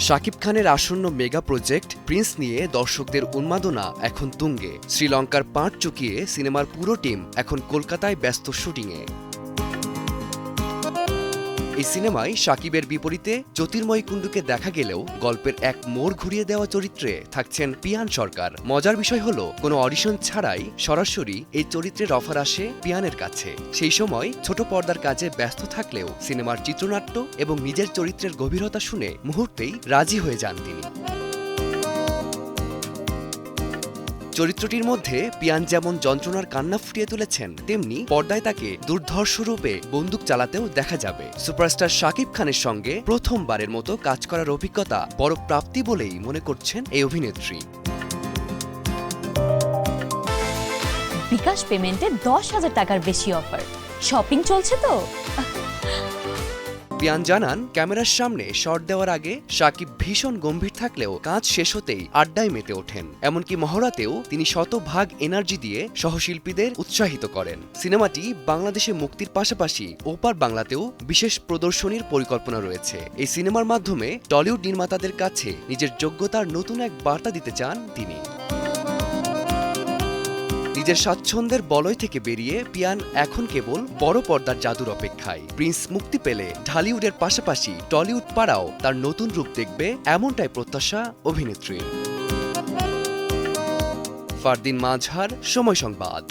শাকিব খানের আসন্ন mega project Prince নিয়ে দর্শকদের উন্মাদনা এখন তুঙ্গে। শ্রীলঙ্কার পাট চুকিয়ে সিনেমার পুরো টিম এখন কলকাতায় ব্যস্ত শুটিংয়ে। এই সিনেমায় শাকিবের বিপরীতে জ্যোতির্ময় কুণ্ডুকে দেখা গেলেও গল্পের এক মোড় ঘুরিয়ে দেওয়া চরিত্রে থাকছেন পিয়ান সরকার। মজার বিষয় হলো কোনো অডিশন ছাড়াই সরাসরি এই চরিত্রের অফার আসে পিয়ানের কাছে। সেই সময় ছোট পর্দার কাজে ব্যস্ত থাকলেও সিনেমার চিত্রনাট্য এবং নিজের চরিত্রের গভীরতা শুনে মুহূর্তেই রাজি হয়ে যান তিনি। চরিত্রটির মধ্যে পিয়ান যেমন যন্ত্রণার কান্না ফুটিয়ে তুলেছেন, তেমনি পর্দায় তাকে দুর্ধর্ষ রূপে বন্দুক চালাতেও দেখা যাবে। সুপারস্টার শাকিব খানের সঙ্গে প্রথমবারের মতো কাজ করার অভিজ্ঞতা বড় প্রাপ্তি বলেই মনে করছেন এই অভিনেত্রী। বিকাশ পেমেন্টে 10,000 টাকার বেশি অফার। শপিং চলছে তো। পিয়ান জানান, ক্যামেরার সামনে শট দেওয়ার আগে শাকিব ভীষণ গম্ভীর থাকলেও কাজ শেষ হতেই আড্ডায় মেতে ওঠেন। এমনকি মহড়াতেও তিনি শতভাগ এনার্জি দিয়ে সহশিল্পীদের উৎসাহিত করেন। সিনেমাটি বাংলাদেশে মুক্তির পাশাপাশি ওপার বাংলাতেও বিশেষ প্রদর্শনীর পরিকল্পনা রয়েছে। এই সিনেমার মাধ্যমে টলিউড নির্মাতাদের কাছে নিজের যোগ্যতার নতুন এক বার্তা দিতে চান তিনি। নিজের স্বাচ্ছন্দ্যের বলয় থেকে বেরিয়ে পিয়ান এখন কেবল বড় পর্দার জাদুর অপেক্ষায়। প্রিন্স মুক্তি পেলে ঢালিউডের পাশাপাশি টলিউড পাড়াও তার নতুন রূপ দেখবে, এমনটাই প্রত্যাশা অভিনেত্রীর। ফারদিন মাঝহার, সময় সংবাদ।